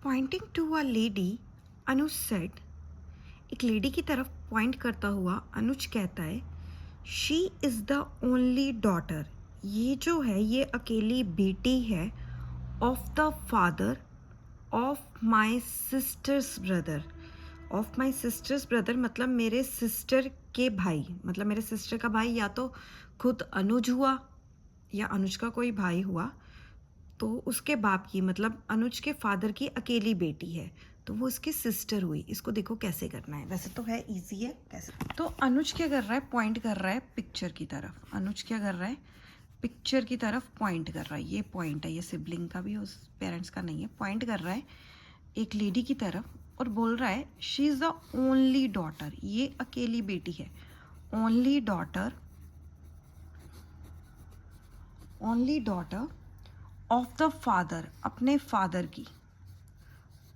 Poynting to a lady, Anuj said. एक lady की तरफ पॉइंट करता हुआ अनुज कहता है, she is the only daughter. ये जो है ये अकेली बेटी है of the father of my sister's brother. Of my sister's brother मतलब मेरे सिस्टर के भाई, मतलब मेरे सिस्टर का भाई या तो खुद अनुज हुआ या अनुज का कोई भाई हुआ, तो उसके बाप की मतलब अनुज के फादर की अकेली बेटी है, तो वो उसकी सिस्टर हुई। इसको देखो कैसे करना है, वैसे तो है इजी है कैसे। तो अनुज क्या कर रहा है, पॉइंट कर रहा है पिक्चर की तरफ। अनुज क्या कर रहा है, पिक्चर की तरफ पॉइंट कर रहा है। ये पॉइंट है, ये सिबलिंग का भी उस पेरेंट्स का नहीं है। पॉइंट कर रहा है एक लेडी की तरफ और बोल रहा है she is the only daughter, ये अकेली बेटी है। Only daughter, only daughter of the father, अपने फादर की,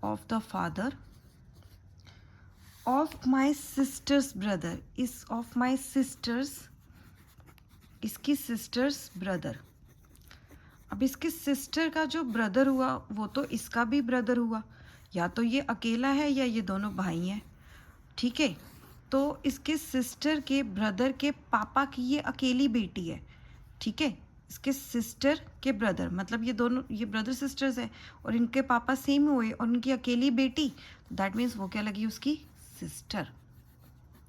of the father of my sister's brother, इस ऑफ माई सिस्टर्स, इसकी सिस्टर्स ब्रदर। अब इसके सिस्टर का जो ब्रदर हुआ वो तो इसका भी ब्रदर हुआ, या तो ये अकेला है या ये दोनों भाई हैं, ठीक है। तो इसके सिस्टर के ब्रदर के पापा की ये अकेली बेटी है, ठीक है। इसके सिस्टर के ब्रदर मतलब ये दोनों, ये ब्रदर सिस्टर्स है और इनके पापा सेम हुए और उनकी अकेली बेटी, दैट मीन्स वो क्या लगी, उसकी सिस्टर।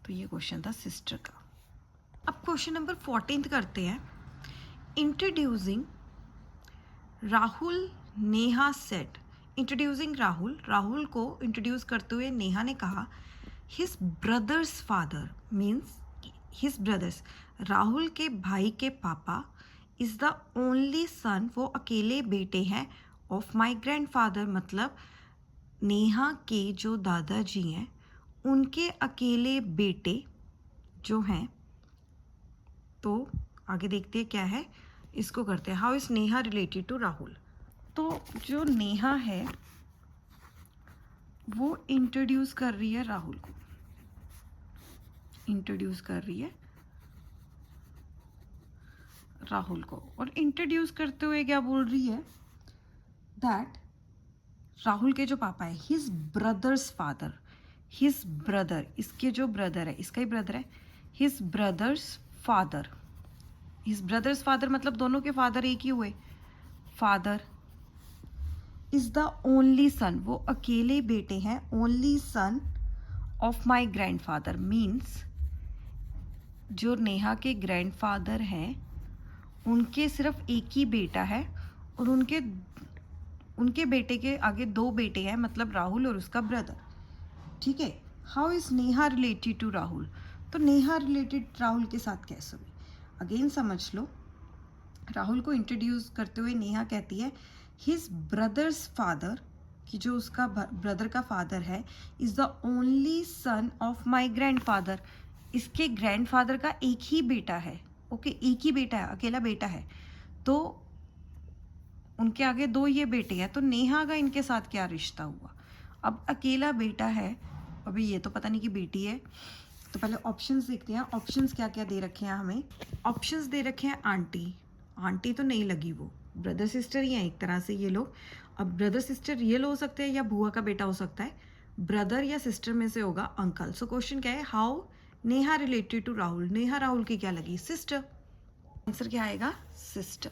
तो ये क्वेश्चन था सिस्टर का। अब क्वेश्चन नंबर 14 करते हैं। Introducing Rahul Neha set. Introducing Rahul, Rahul को इंट्रोड्यूस करते हुए नेहा ने कहा, his brothers father means his brothers, Rahul के भाई के पापा, इज़ द ओनली सन, वो अकेले बेटे हैं, ऑफ माई ग्रैंडफादर मतलब नेहा के जो दादाजी हैं उनके अकेले बेटे जो हैं। तो आगे देखते हैं क्या है, इसको करते हैं। How is Neha related to Rahul. तो जो नेहा है वो इंट्रोड्यूस कर रही है राहुल को, इंट्रोड्यूस कर रही है राहुल को, और इंट्रोड्यूस करते हुए क्या बोल रही है, दैट राहुल के जो पापा है, his brothers father, his brother, इसके जो ब्रदर है, इसका ही ब्रदर है, his brothers father, his brothers father मतलब दोनों के फादर एक ही हुए, father is the only son, वो अकेले बेटे हैं, only son of my grandfather means जो नेहा के ग्रैंडफादर हैं उनके सिर्फ एक ही बेटा है और उनके बेटे के आगे दो बेटे हैं, मतलब राहुल और उसका ब्रदर, ठीक है। How is Neha related to Rahul. तो नेहा रिलेटेड राहुल के साथ कैसे हुई, अगेन समझ लो। राहुल को इंट्रोड्यूस करते हुए नेहा कहती है, हिज ब्रदर्स फादर, कि जो उसका ब्रदर का फादर है, is the only son of my grandfather, इसके ग्रैंडफादर का एक ही बेटा है, ओके, एक ही बेटा है, अकेला बेटा है। तो उनके आगे दो ये बेटे हैं, तो नेहा का इनके साथ क्या रिश्ता हुआ। अब अकेला बेटा है, अभी ये तो पता नहीं कि बेटी है, तो पहले ऑप्शंस देखते हैं। ऑप्शंस क्या क्या दे रखे हैं हमें, ऑप्शंस दे रखे हैं आंटी, आंटी तो नहीं लगी, वो ब्रदर सिस्टर ही हैं एक तरह से ये लोग। अब ब्रदर सिस्टर रियल हो सकते हैं या बुआ का बेटा हो सकता है, ब्रदर या सिस्टर में से होगा अंकल। सो क्वेश्चन क्या है, how Neha related to Rahul, Neha Rahul की क्या लगी, सिस्टर। आंसर क्या आएगा, सिस्टर।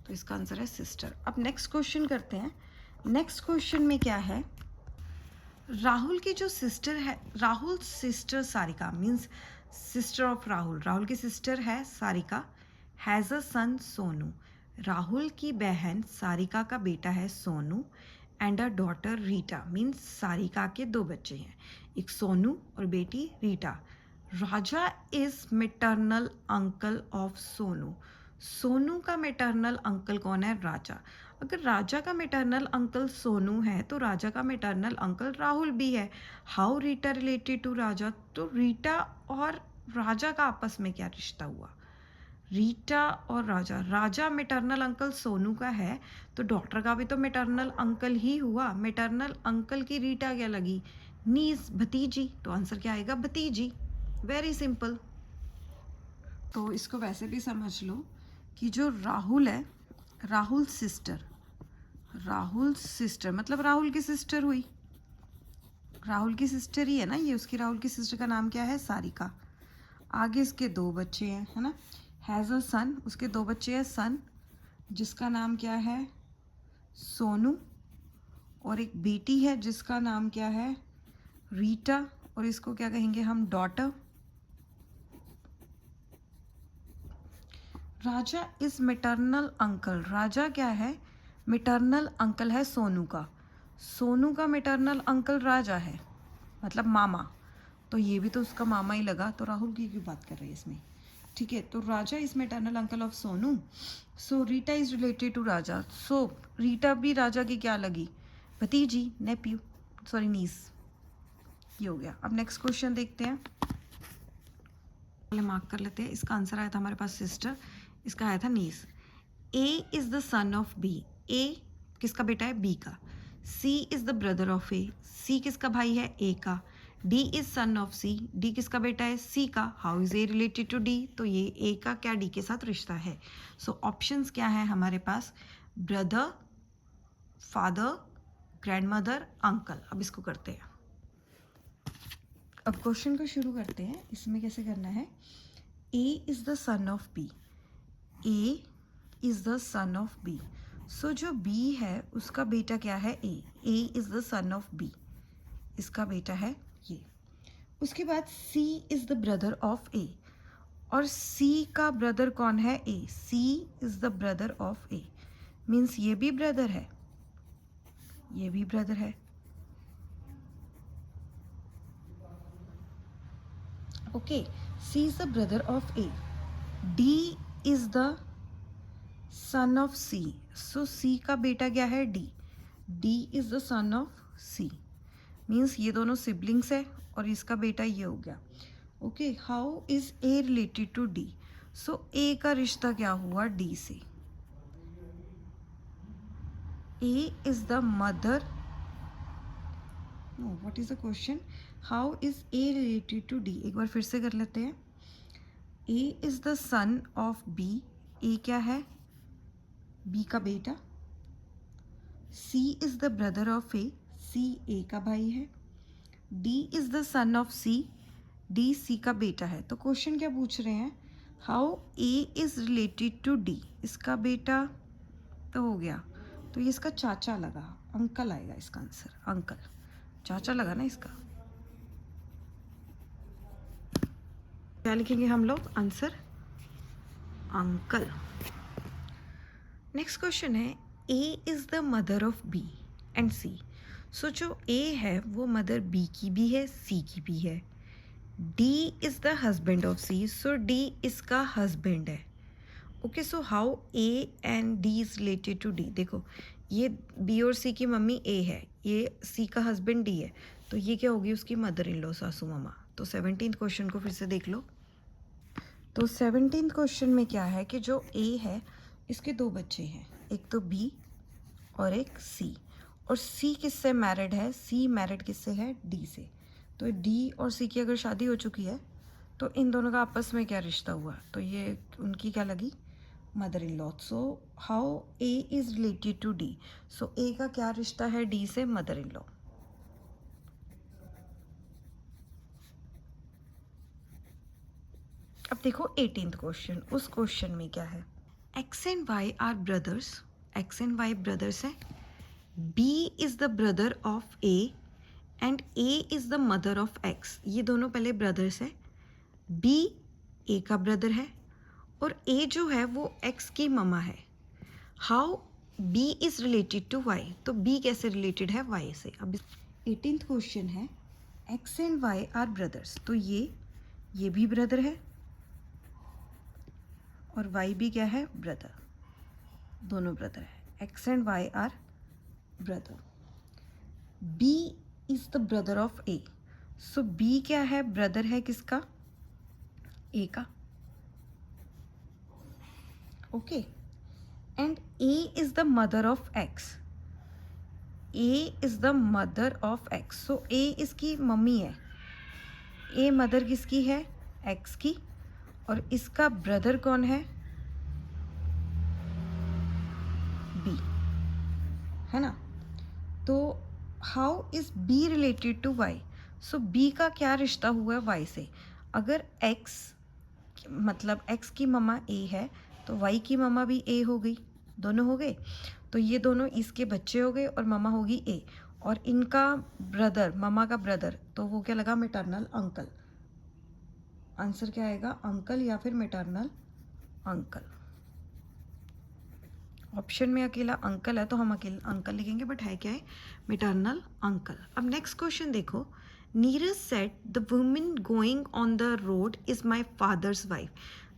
तो इसका आंसर है सिस्टर। अब नेक्स्ट क्वेश्चन करते हैं। नेक्स्ट क्वेश्चन में क्या है, राहुल की जो सिस्टर है, Rahul sister Sarika means sister of Rahul, Rahul की सिस्टर है Sarika, has a son Sonu, Rahul की बहन सारिका का बेटा है Sonu, and a daughter Rita means Sarika के दो बच्चे हैं, एक सोनू और बेटी Rita. Raja is maternal uncle of Sonu, Sonu का मेटर्नल अंकल कौन है, राजा। अगर राजा का मेटर्नल अंकल सोनू है तो राजा का मेटर्नल अंकल राहुल भी है। हाउ रीटा रिलेटेड टू राजा, तो रीटा और राजा का आपस में क्या रिश्ता हुआ, रीटा और राजा, राजा मेटर्नल अंकल सोनू का है तो डॉक्टर का भी तो मेटर्नल अंकल ही हुआ, मेटर्नल अंकल की रीटा क्या लगी, नीस, भतीजी। तो आंसर क्या आएगा, भतीजी, वेरी सिंपल। तो इसको वैसे भी समझ लो कि जो राहुल है, राहुल सिस्टर, राहुल सिस्टर मतलब राहुल की सिस्टर हुई, राहुल की सिस्टर ही है ना ये, उसकी राहुल की सिस्टर का नाम क्या है, सारिका। आगे इसके 2 बच्चे हैं, है ना, हैज़ अ सन, उसके 2 बच्चे हैं सन, जिसका नाम क्या है, सोनू, और एक बेटी है जिसका नाम क्या है, रीटा, और इसको क्या कहेंगे हम, डॉटर। राजा इज मिटरनल अंकल, राजा क्या है, मिटरनल अंकल है सोनू का, सोनू का मिटरनल अंकल राजा है, मतलब मामा, तो ये भी तो उसका मामा ही लगा, तो राहुल की क्यों बात कर रहे हैं इसमें, ठीक है। तो Raja is maternal uncle of Sonu, so Rita is related to Raja, so Rita भी राजा की क्या लगी, भतीजी, नेप्यू, सॉरी नीस। ये हो गया। अब नेक्स्ट क्वेश्चन देखते हैं, पहले मार्क कर लेते हैं। इसका आंसर आया था हमारे पास सिस्टर, इसका आया था niece. A is the son of B, A किसका बेटा है, बी का। C is the brother of A, C किसका भाई है, ए का। D is son of C, D किसका बेटा है, सी का। How is A related to D, तो ये ए का क्या डी के साथ रिश्ता है। सो ऑप्शंस क्या है हमारे पास, ब्रदर, फादर, ग्रैंडमदर, अंकल। अब इसको करते हैं, अब क्वेश्चन को शुरू करते हैं। इसमें कैसे करना है, A is the son of B, A is the son of B, so जो बी है उसका बेटा क्या है, A is the son of B, इसका बेटा है ये। उसके बाद C is the brother of A, और सी का ब्रदर कौन है, A, C is the brother of A, means ये भी ब्रदर है, ये भी ब्रदर है। Okay, C is the brother of A, D is the son of C, so C का बेटा क्या है, D is the son of C, means ये दोनों सिबलिंग्स है, और इसका बेटा ये हो गया। Okay, how is A related to D, so A का रिश्ता क्या हुआ डी से, A is the mother, no what is the question, how is A related to D, एक बार फिर से कर लेते हैं। A is the son of B, A क्या है, बी का बेटा। C is the brother of A, C A का भाई है। D is the son of C, D C का बेटा है। तो क्वेश्चन क्या पूछ रहे हैं, how A is related to D, इसका बेटा तो हो गया, तो ये इसका चाचा लगा, अंकल आएगा इसका आंसर, अंकल, चाचा लगा ना इसका। क्या लिखेंगे हम लोग आंसर, अंकल। नेक्स्ट क्वेश्चन है, A is the mother of B and C, so जो ए है वो मदर बी की भी है, सी की भी है। D is the husband of C, so D इसका हस्बैंड है। Okay, so how A and D is related to D, देखो ये बी और सी की मम्मी ए है, ये सी का हस्बैंड डी है, तो ये क्या होगी, उसकी मदर इन लॉ, सासू मामा। तो 17th क्वेश्चन को फिर से देख लो। तो 17th क्वेश्चन में क्या है कि जो ए है इसके 2 बच्चे हैं, एक तो बी और एक सी, और सी किससे मैरिड है, सी मैरिड किससे है, डी से। तो डी और सी की अगर शादी हो चुकी है तो इन दोनों का आपस में क्या रिश्ता हुआ, तो ये उनकी क्या लगी, mother in law. So how A is related to D, so A का क्या रिश्ता है डी से, मदर इन लॉ। अब देखो 18th क्वेश्चन, उस क्वेश्चन में क्या है, X and Y are brothers, X and Y brothers है, B is the brother of A and A is the mother of X, ये दोनों पहले ब्रदर्स है, बी ए का ब्रदर है और ए जो है वो एक्स की ममा है। How B is related to Y, तो बी कैसे रिलेटेड है वाई से। अब 18th क्वेश्चन है, X and Y are brothers, तो ये भी ब्रदर है और वाई भी क्या है, ब्रदर, दोनों ब्रदर है, X and Y are brother. B is the brother of A, so B क्या है, ब्रदर है किसका, ए का। Okay, and A is the mother of X, A is the mother of X, so A इसकी mummy है, a mother किसकी है, x की, और इसका ब्रदर कौन है, बी, है ना. तो how is B related to Y. So B का क्या रिश्ता हुआ है वाई से. अगर एक्स मतलब एक्स की मम्मा ए है तो वाई की मम्मा भी ए हो गई, दोनों हो गए. तो ये दोनों इसके बच्चे हो गए और मम्मा होगी ए. और इनका ब्रदर, मम्मा का ब्रदर, तो वो क्या लगा, मैटरनल अंकल. आंसर क्या आएगा, अंकल या फिर मैटरनल अंकल. ऑप्शन में अकेला अंकल है तो हम अकेला अंकल लिखेंगे, बट है क्या है, मैटरनल अंकल. अब नेक्स्ट क्वेश्चन देखो. Neeraj said the woman going on the road is my father's wife.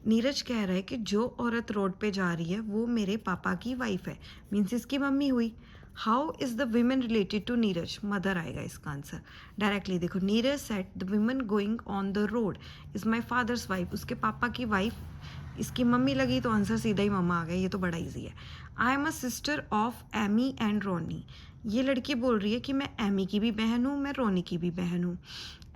Neeraj कह रहा है कि जो औरत रोड पे जा रही है वो मेरे पापा की वाइफ है, मीन्स इसकी मम्मी हुई. How is the women related to Neeraj, mother आएगा इसका आंसर डायरेक्टली. देखो, Neeraj said the woman going on the road is my father's wife, उसके पापा की वाइफ इसकी मम्मी लगी तो आंसर सीधा ही मम्मा आ गया. ये तो बड़ा इजी है. I am a sister of Amy and Ronnie. ये लड़की बोल रही है कि मैं एमी की भी बहन हूँ, मैं रोनी की भी बहन हूँ.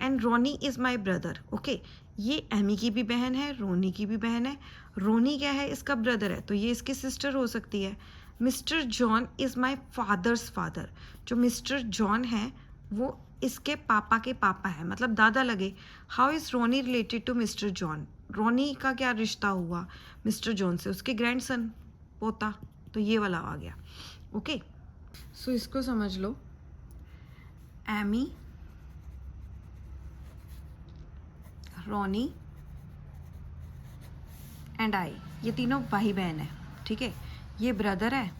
And Ronnie is my brother. Okay, ये एमी की भी बहन है, रोनी की भी बहन है. रोनी क्या है, इसका ब्रदर है, तो ये इसकी सिस्टर हो सकती है. Mister John is my fathers father. जो मिस्टर जॉन है वो इसके पापा के पापा है, मतलब दादा लगे. How is Ronnie related to mister John. Ronnie का क्या रिश्ता हुआ मिस्टर जॉन से, उसके ग्रैंडसन, पोता. तो ये वाला आ गया. ओके, सो इसको समझ लो. एमी, रोनी एंड आई, ये तीनों भाई बहन है. ठीक है, ये ब्रदर है.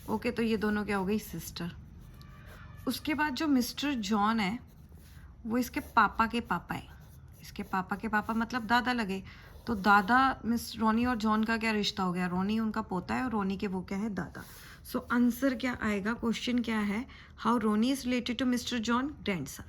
ओके, तो ये दोनों क्या हो गई, सिस्टर. उसके बाद जो मिस्टर जॉन है वो इसके पापा के पापा है. इसके पापा के पापा मतलब दादा लगे. तो दादा, मिस रोनी और जॉन का क्या रिश्ता हो गया, रोनी उनका पोता है और रोनी के वो क्या है, दादा. सो आंसर क्या आएगा, क्वेश्चन क्या है, how Ronnie is related to mister John, grandson.